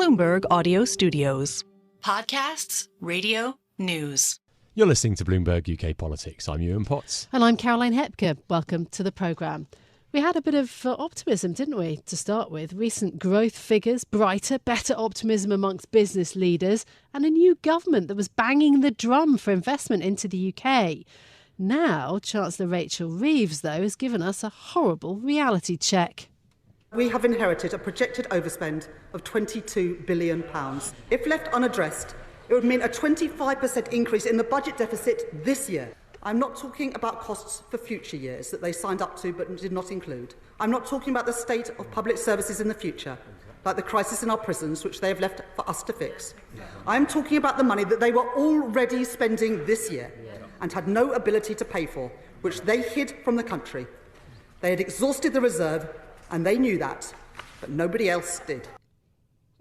Bloomberg Audio Studios. Podcasts, radio, news. You're listening to Bloomberg UK Politics. I'm Yuan Potts. And I'm Caroline Hepker. Welcome to the programme. We had a bit of optimism, didn't we, to start with? Recent growth figures, brighter, better optimism amongst business leaders, and a new government that was banging the drum for investment into the UK. Now, Chancellor Rachel Reeves, though, has given us a horrible reality check. We have inherited a projected overspend of £22 billion. If left unaddressed, it would mean a 25% increase in the budget deficit this year. I'm not talking about costs for future years that they signed up to but did not include. I'm not talking about the state of public services in the future, like the crisis in our prisons, which they have left for us to fix. I'm talking about the money that they were already spending this year and had no ability to pay for, which they hid from the country. They had exhausted the reserve, and they knew that, but nobody else did.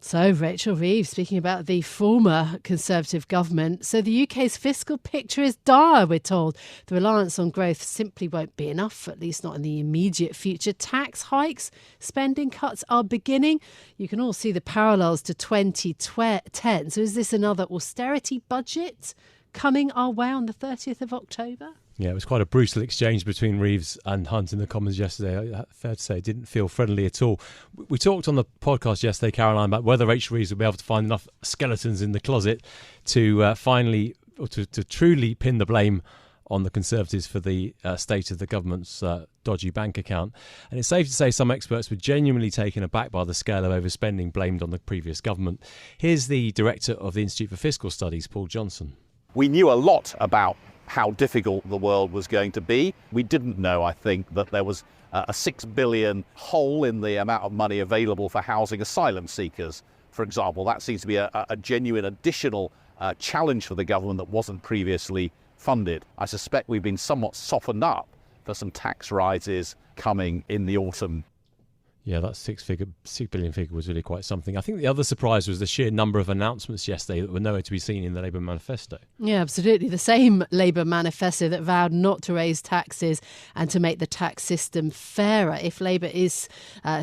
So, Rachel Reeves speaking about the former Conservative government. So the UK's fiscal picture is dire, we're told. The reliance on growth simply won't be enough, at least not in the immediate future. Tax hikes, spending cuts are beginning. You can all see the parallels to 2010. So is this another austerity budget coming our way on the 30th of October? Yeah, it was quite a brutal exchange between Reeves and Hunt in the Commons yesterday. Fair to say, it didn't feel friendly at all. We talked on the podcast yesterday, Caroline, about whether Rachel Reeves would be able to find enough skeletons in the closet to finally, or to truly pin the blame on the Conservatives for the state of the government's dodgy bank account. And it's safe to say some experts were genuinely taken aback by the scale of overspending blamed on the previous government. Here's the director of the Institute for Fiscal Studies, Paul Johnson. We knew a lot about how difficult the world was going to be. We didn't know, I think, that there was a £6 billion hole in the amount of money available for housing asylum seekers, for example. That seems to be a genuine additional challenge for the government that wasn't previously funded. I suspect we've been somewhat softened up for some tax rises coming in the autumn. Yeah, that £6 billion figure was really quite something. I think the other surprise was the sheer number of announcements yesterday that were nowhere to be seen in the Labour manifesto. Yeah, absolutely. The same Labour manifesto that vowed not to raise taxes and to make the tax system fairer. If Labour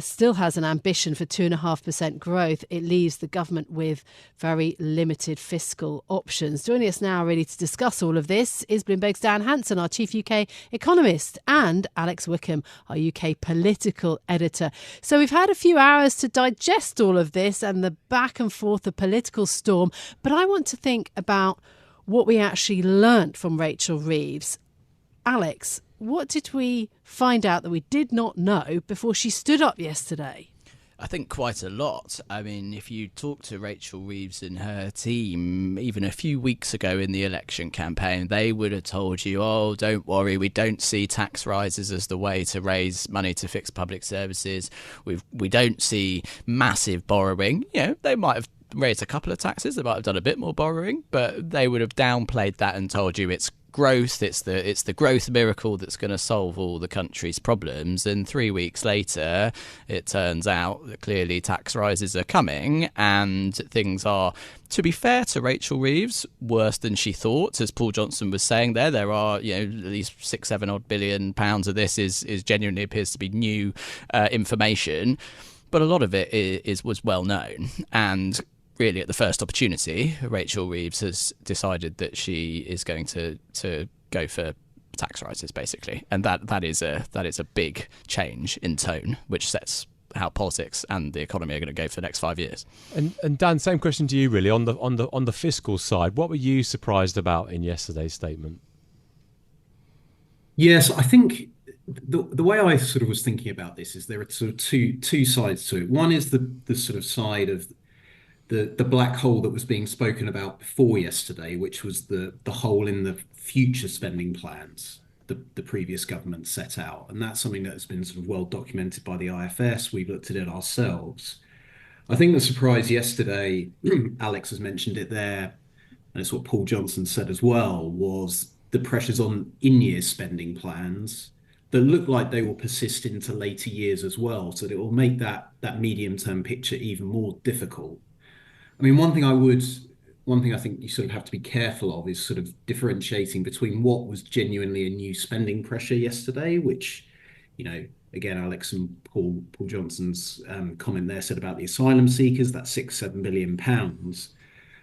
still has an ambition for 2.5% growth, it leaves the government with very limited fiscal options. Joining us now really to discuss all of this is Bloomberg's Dan Hanson, our chief UK economist, and Alex Wickham, our UK political editor. So we've had a few hours to digest all of this and the back and forth, the political storm. But I want to think about what we actually learnt from Rachel Reeves. Alex, what did we find out that we did not know before she stood up yesterday? I think quite a lot. I mean, if you talk to Rachel Reeves and her team, even a few weeks ago in the election campaign, they would have told you, oh, don't worry, we don't see tax rises as the way to raise money to fix public services. We don't see massive borrowing. You know, they might have raised a couple of taxes, they might have done a bit more borrowing, but they would have downplayed that and told you it's growth, it's the growth miracle that's going to solve all the country's problems. And 3 weeks later, it turns out that clearly tax rises are coming, and things are, to be fair to Rachel Reeves, worse than she thought. As Paul Johnson was saying there are, you know, at least £6-7 billion of this is genuinely appears to be new information, but a lot of it was well known. And really, at the first opportunity, Rachel Reeves has decided that she is going to go for tax rises, basically, and that is a big change in tone, which sets how politics and the economy are going to go for the next 5 years. And Dan, same question to you, really, on the fiscal side. What were you surprised about in yesterday's statement? Yes, I think the way I sort of was thinking about this is there are sort of two sides to it. One is the sort of side of the black hole that was being spoken about before yesterday, which was the hole in the future spending plans the previous government set out. And that's something that has been sort of well documented by the IFS. We've looked at it ourselves. I think the surprise yesterday, Alex has mentioned it there, and it's what Paul Johnson said as well, was the pressures on in-year spending plans that look like they will persist into later years as well. So that it will make that medium-term picture even more difficult. I mean, one thing I think you sort of have to be careful of is sort of differentiating between what was genuinely a new spending pressure yesterday, which, you know, again, Alex and Paul Johnson's comment there said about the asylum seekers, that's £6-7 billion.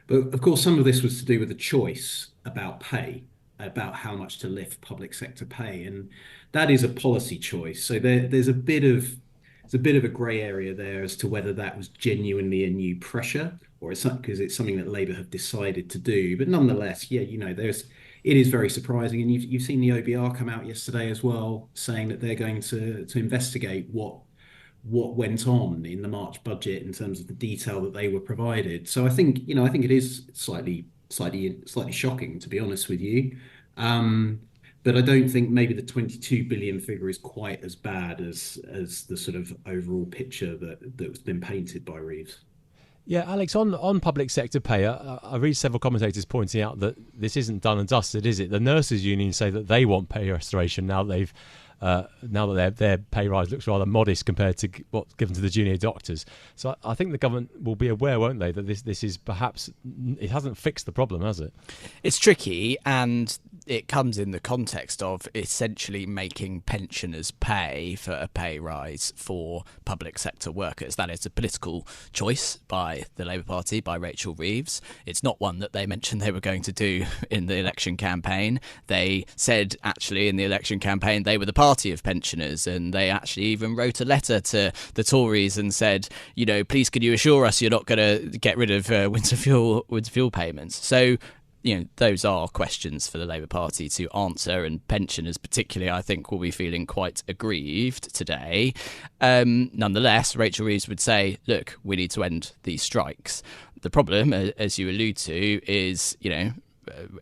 But of course, some of this was to do with the choice about pay, about how much to lift public sector pay, and that is a policy choice. So there's a bit of a grey area there as to whether that was genuinely a new pressure or it's not, because it's something that Labour have decided to do. But nonetheless, yeah, it is very surprising, and you've seen the OBR come out yesterday as well, saying that they're going to investigate what went on in the March budget in terms of the detail that they were provided. So I think it is slightly shocking, to be honest with you. But I don't think maybe the 22 billion figure is quite as bad as the sort of overall picture that's been painted by Reeves. Yeah, Alex, on public sector pay, I read several commentators pointing out that this isn't done and dusted, is it? The nurses' union say that they want pay restoration now that their pay rise looks rather modest compared to what's given to the junior doctors. So I think the government will be aware, won't they, that this is perhaps, it hasn't fixed the problem, has it? It's tricky, and it comes in the context of essentially making pensioners pay for a pay rise for public sector workers. That is a political choice by the Labour Party, by Rachel Reeves. It's not one that they mentioned they were going to do in the election campaign. They said, actually, in the election campaign, they were the party of pensioners, and they actually even wrote a letter to the Tories and said, please could you assure us you're not going to get rid of winter fuel payments. So those are questions for the Labour Party to answer, and pensioners particularly, I think, will be feeling quite aggrieved today. Nonetheless, Rachel Reeves would say, look, we need to end these strikes. The problem, as you allude to, is,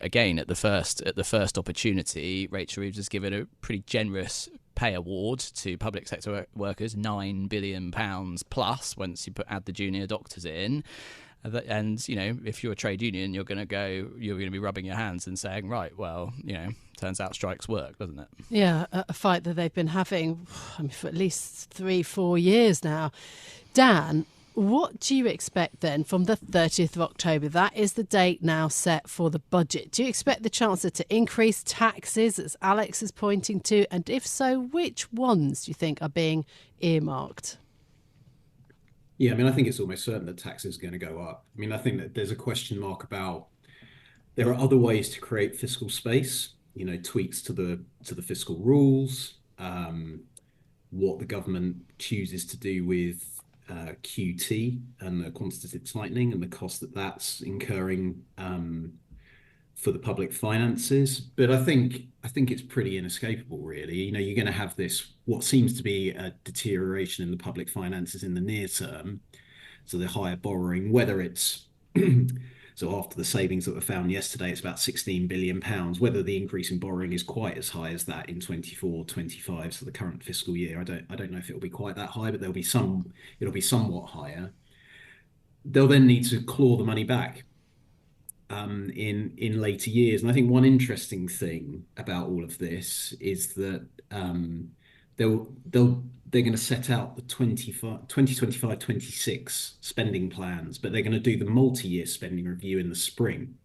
again, at the first opportunity, Rachel Reeves has given a pretty generous pay award to public sector workers, £9 billion plus once you add the junior doctors in. And if you're a trade union, you're going to be rubbing your hands and saying, right, well, turns out strikes work, doesn't it? Yeah, a fight that they've been having for at least 3-4 years now. Dan, what do you expect then from the 30th of October? That is the date now set for the budget. Do you expect the Chancellor to increase taxes, as Alex is pointing to? And if so, which ones do you think are being earmarked? Yeah, I think it's almost certain that taxes are going to go up. I think that there's a question mark about there are other ways to create fiscal space, tweaks to the fiscal rules, what the government chooses to do with QT and the quantitative tightening and the cost that that's incurring for the public finances. But I think it's pretty inescapable, really. You're going to have this, what seems to be a deterioration in the public finances in the near term. So the higher borrowing, whether it's so after the savings that were found yesterday, it's about £16 billion. Whether the increase in borrowing is quite as high as that in 24-25, so the current fiscal year, I don't know if it'll be quite that high, but it'll be somewhat higher. They'll then need to claw the money back in later years. And I think one interesting thing about all of this is that they're going to set out the 2025-26 spending plans, but they're going to do the multi-year spending review in the spring.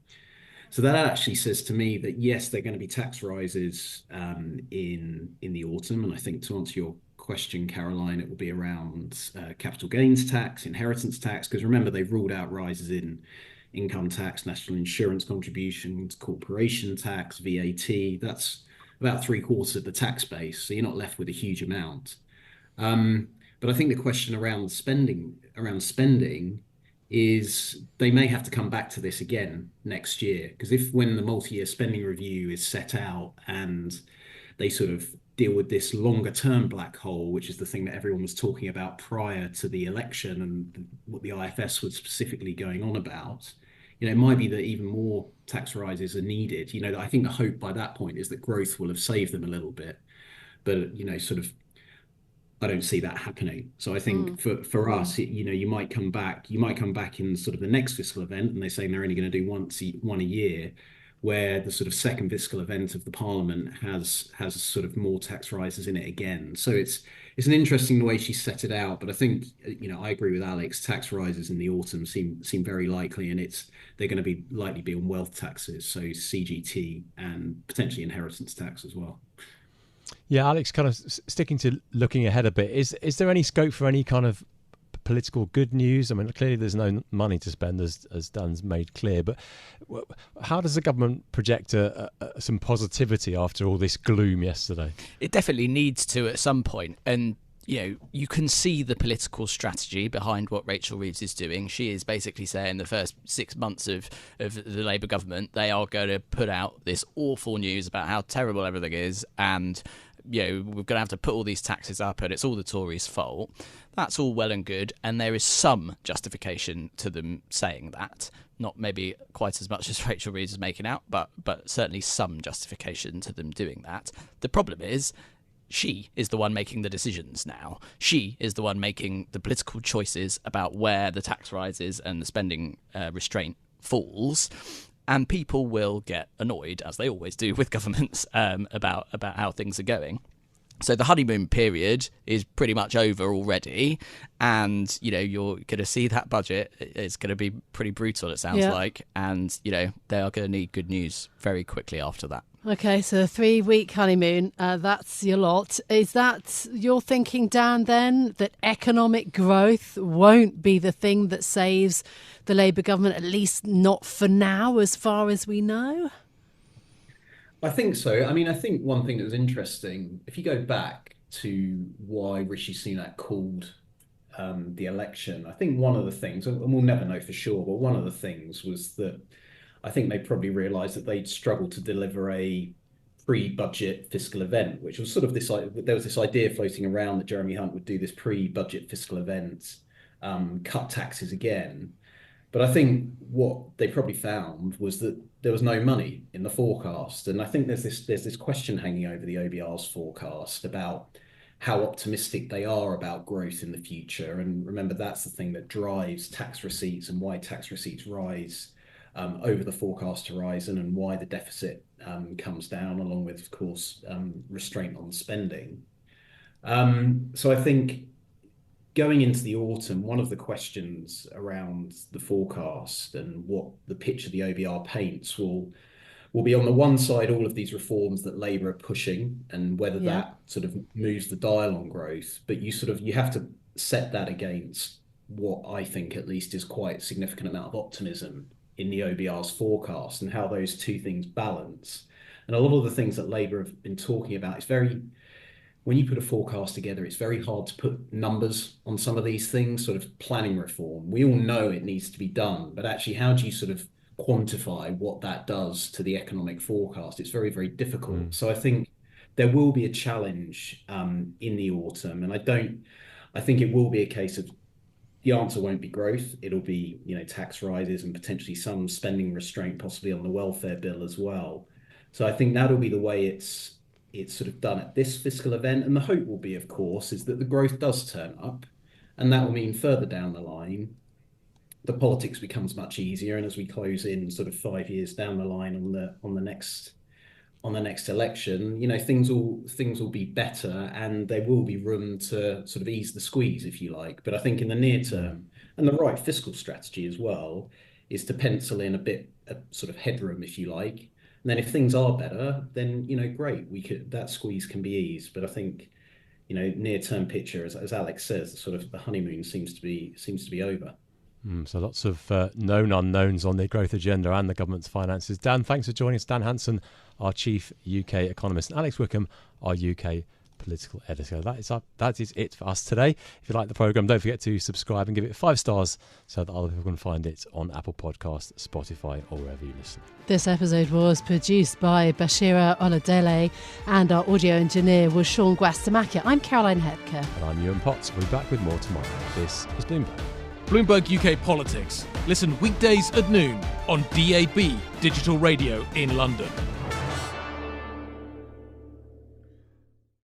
So that actually says to me that yes, there are going to be tax rises in the autumn. And I think, to answer your question, Caroline, it will be around capital gains tax, inheritance tax, because remember, they've ruled out rises in income tax, national insurance contributions, corporation tax, VAT. That's about 3/4 of the tax base, so you're not left with a huge amount. But I think the question around spending is they may have to come back to this again next year, because when the multi-year spending review is set out and they sort of deal with this longer term black hole, which is the thing that everyone was talking about prior to the election and what the IFS was specifically going on about, it might be that even more tax rises are needed. I think the hope by that point is that growth will have saved them a little bit, but I don't see that happening. So I think for us, you might come back in sort of the next fiscal event, and they're saying they're only going to do one a year, where the sort of second fiscal event of the Parliament has sort of more tax rises in it again. So it's an interesting way she set it out, but I think I agree with Alex. Tax rises in the autumn seem very likely, and they're going to be likely be on wealth taxes, so CGT and potentially inheritance tax as well. Yeah, Alex, kind of sticking to looking ahead a bit, is there any scope for any kind of political good news? I mean, clearly there's no money to spend, as Dan's made clear, but how does the government project some positivity after all this gloom yesterday? It definitely needs to at some point, and you can see the political strategy behind what Rachel Reeves is doing. She is basically saying the first 6 months of the Labour government, they are going to put out this awful news about how terrible everything is, and we're going to have to put all these taxes up and it's all the Tories' fault. That's all well and good, and there is some justification to them saying that. Not maybe quite as much as Rachel Reeves is making out, but certainly some justification to them doing that. The problem is, she is the one making the decisions now. She is the one making the political choices about where the tax rises and the spending restraint falls. And people will get annoyed, as they always do with governments, about how things are going. So the honeymoon period is pretty much over already, and you're going to see that budget. It's going to be pretty brutal, it sounds like, and they are going to need good news very quickly after that. Okay, so a 3-week honeymoon, that's your lot. Is that your thinking, Dan, then, that economic growth won't be the thing that saves the Labour government, at least not for now, as far as we know? I think so. I mean, I think one thing that was interesting, if you go back to why Rishi Sunak called the election, I think one of the things, and we'll never know for sure, but one of the things was that I think they probably realised that they'd struggled to deliver a pre-budget fiscal event, which was sort of there was this idea floating around that Jeremy Hunt would do this pre-budget fiscal event, cut taxes again. But I think what they probably found was that there was no money in the forecast. And I think there's this question hanging over the OBR's forecast about how optimistic they are about growth in the future. And remember, that's the thing that drives tax receipts and why tax receipts rise over the forecast horizon, and why the deficit comes down, along with, of course, restraint on spending. So I think going into the autumn, one of the questions around the forecast and what the picture the OBR paints will be, on the one side, all of these reforms that Labour are pushing and whether that sort of moves the dial on growth. But you have to set that against what I think at least is quite a significant amount of optimism in the OBR's forecast, and how those two things balance. And a lot of the things that Labour have been talking about, when you put a forecast together, it's very hard to put numbers on some of these things, sort of planning reform. We all know it needs to be done, but actually how do you sort of quantify what that does to the economic forecast? It's very, very difficult. So I think there will be a challenge in the autumn, and I think it will be a case of the answer won't be growth. It'll be, tax rises and potentially some spending restraint, possibly on the welfare bill as well. So I think that'll be the way it's sort of done at this fiscal event. And the hope will be, of course, is that the growth does turn up, and that will mean further down the line, the politics becomes much easier. And as we close in sort of 5 years down the line on the next election, things will be better, and there will be room to sort of ease the squeeze, if you like. But I think in the near term, and the right fiscal strategy as well, is to pencil in a sort of headroom, if you like. And then if things are better, then great, that squeeze can be eased. But I think near term picture, as Alex says, sort of the honeymoon seems to be over. So lots of known unknowns on the growth agenda and the government's finances. Dan, thanks for joining us. Dan Hanson, our chief UK economist, and Alex Wickham, our UK political editor. That is it for us today. If you like the programme, don't forget to subscribe and give it 5 stars so that other people can find it on Apple Podcasts, Spotify, or wherever you listen. This episode was produced by Bashira Oladele, and our audio engineer was Sean Guastamacchia. I'm Caroline Hepker. And I'm Yuan. We'll be back with more tomorrow. This is Bloomberg. Bloomberg UK Politics. Listen weekdays at noon on DAB Digital Radio in London.